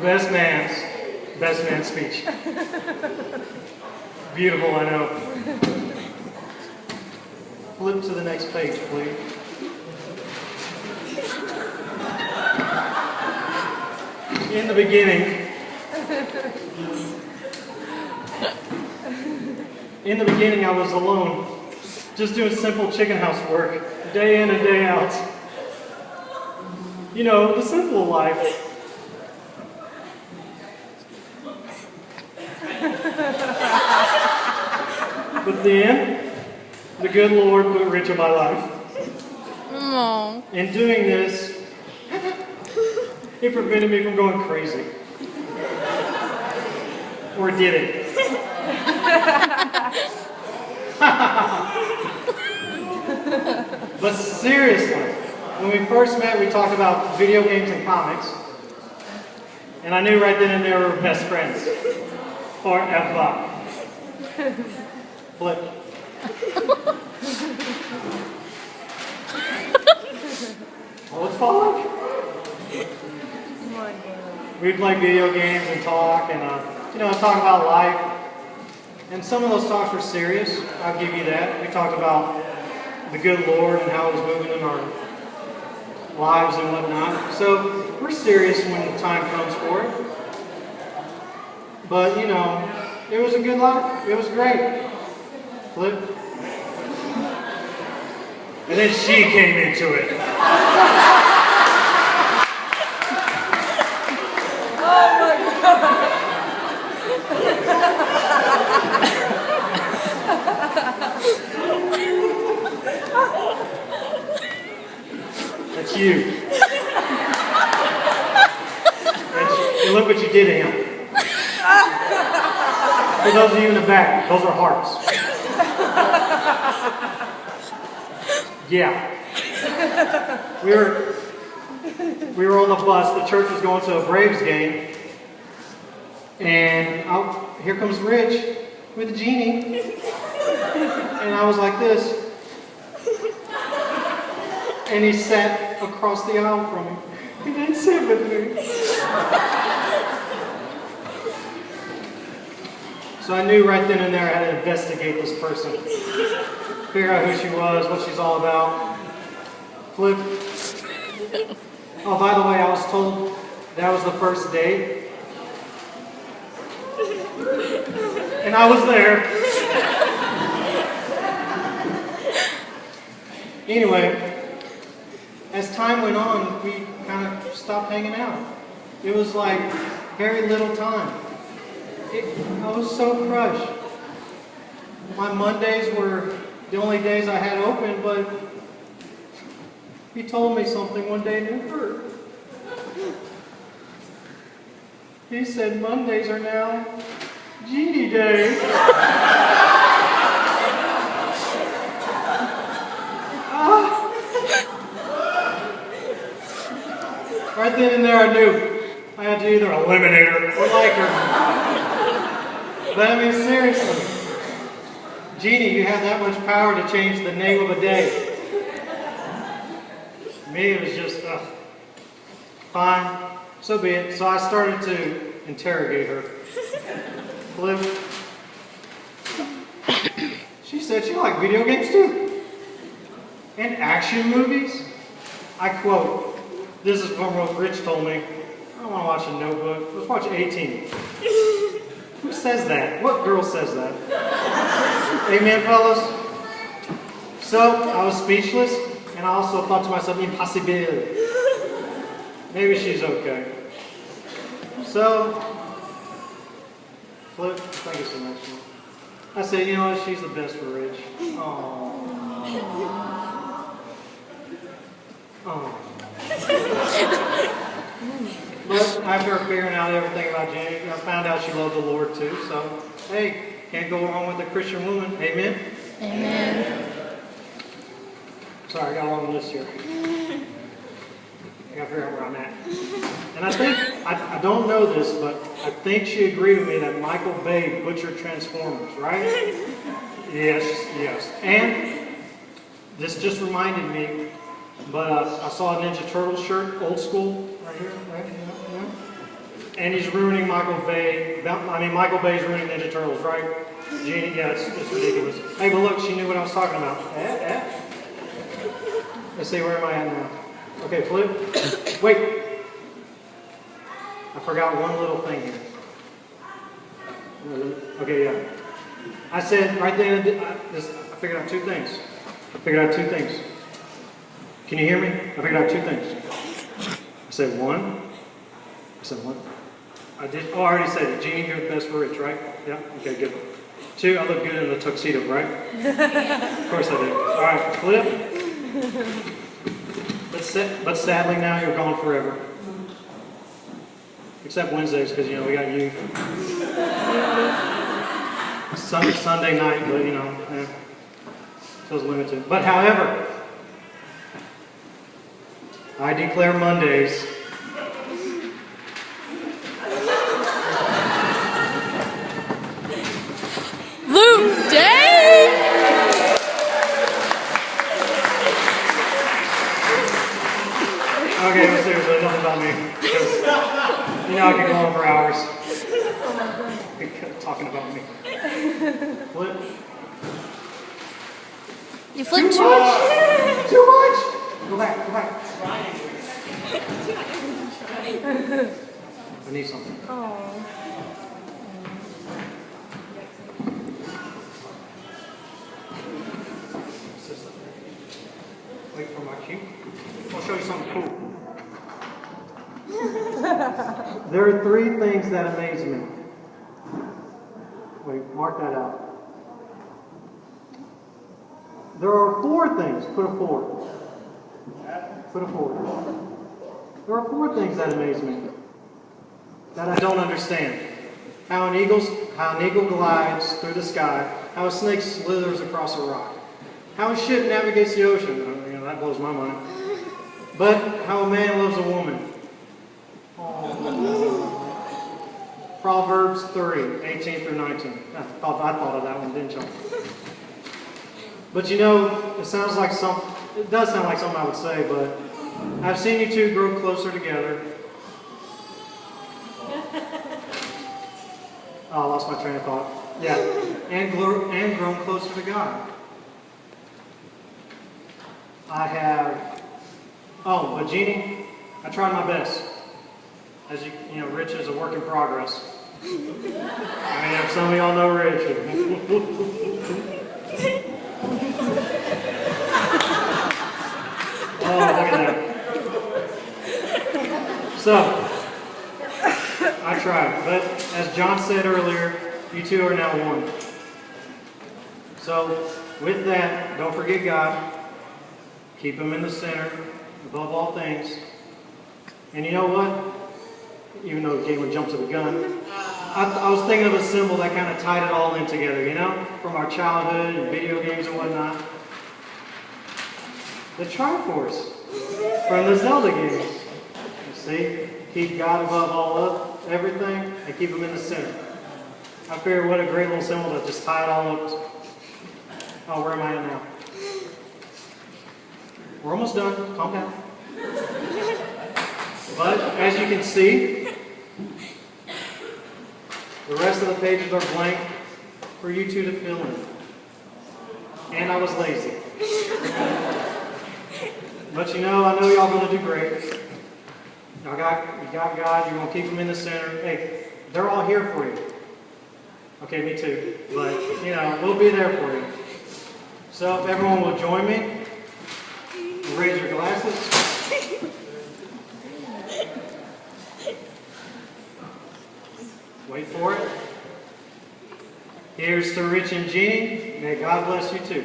best man speech. Beautiful, I know. Flip to the next page, please. In the beginning, I was alone, just doing simple chicken house work, day in and day out. You know, the simple life. But then, the good Lord put Rich in my life. Aww. In doing this, it prevented me from going crazy. Or did it? But seriously, when we first met, we talked about video games and comics. And I knew right then and there we were best friends. Forever. Flip. Oh, it's falling. We'd play video games and talk and, talk about life. And some of those talks were serious. I'll give you that. We talked about the good Lord and how it was moving in our lives and whatnot. So we're serious when the time comes for it. But, it was a good life. It was great. Flip. And then she came into it. Oh my God. That's you. And look what you did to him. For those of you in the back, those are hearts. Yeah. We were on the bus. The church was going to a Braves game. And here comes Rich with Jeanne. And I was like this. And he sat across the aisle from me. He didn't sit with me. So I knew right then and there I had to investigate this person. Figure out who she was, what she's all about. Flip. Oh, by the way, I was told that was the first date. And I was there. Anyway, as time went on, we kind of stopped hanging out. It was like very little time. I was so crushed. My Mondays were the only days I had open, but he told me something one day and it hurt. He said Mondays are now Jeanne Day. Right then and there I knew I had to either eliminate her or like her. But I mean, seriously, Jeanne, you have that much power to change the name of a day. Me, it was just, fine, so be it. So I started to interrogate her. Flip. She said she liked video games too. And action movies. I quote, this is from what Rich told me. I don't want to watch a Notebook. Let's watch 18. Who says that? What girl says that? Amen, fellas? So, I was speechless, and I also thought to myself, impossible. Maybe she's okay. So, Flip, thank you so much. I said, you know what, she's the best for Rich. Aww. Aww. But after figuring out everything about Jeanne, I found out she loved the Lord too. So, hey, can't go wrong with a Christian woman. Amen? Amen. Sorry, I got a long list here. I gotta figure out where I'm at. And I think, I don't know this, but I think she agreed with me that Michael Bay butchered Transformers, right? Yes, yes. And this just reminded me, but I saw a Ninja Turtle shirt, old school, right here, right? Yeah. And he's ruining Michael Bay. Michael Bay's ruining Ninja Turtles, right? Jeanne, yeah, it's ridiculous. Hey, but look, she knew what I was talking about. Let's see, where am I at now? Okay, flip. Wait. I forgot one little thing here. Okay, yeah. I said right then, I figured out two things. Can you hear me? I figured out two things. I said one. I did. Oh, I already said it. Jeanne, you're the best for Rich, right? Yeah? Okay, good. Two, I look good in the tuxedo, right? Of course I do. All right, flip. But sadly now you're gone forever. Except Wednesdays, because, you know, we got youth. Sunday night, but, you know, feels limited. But however, I declare Mondays Luke Day! Okay, but seriously, enough about me. Because, you know, I could go on for hours. Talking about me. Flip. You flipped Too much! Too much! Go back. I need something. Oh. Wait for my cue. I'll show you something cool. There are three things that amaze me. Wait, mark that out. There are four things. Put a 4. Put a 4. There are four things that amaze me that I don't understand. How an eagle glides through the sky. How a snake slithers across a rock. How a ship navigates the ocean. You know, that blows my mind. But how a man loves a woman. Proverbs 3, 18 through 19. I thought of that one, didn't you? But you know, it does sound like something I would say, but I've seen you two grow closer together. Oh, I lost my train of thought. Yeah. And grown closer to God. I have... Oh, but Jeanne, I tried my best. As you know, Rich is a work in progress. I mean, if some of y'all know Rich. Oh, look at that. So, I tried. But as John said earlier, you two are now one. So, with that, don't forget God. Keep Him in the center, above all things. And you know what? Even though King would jump to the gun, I was thinking of a symbol that kind of tied it all in together, you know? From our childhood and video games and whatnot. The Triforce from the Zelda games. You see? Keep God above all of everything and keep Him in the center. I figured what a great little symbol to just tie it all up. Oh, where am I at now? We're almost done. Calm down. But as you can see, the rest of the pages are blank for you two to fill in. And I was lazy. But you know, I know y'all going to do great. You got God, you're going to keep Him in the center. Hey, they're all here for you. Okay, me too. But, you know, we'll be there for you. So if everyone will join me, raise your glasses. Wait for it. Here's to Rich and Jeanne. May God bless you too.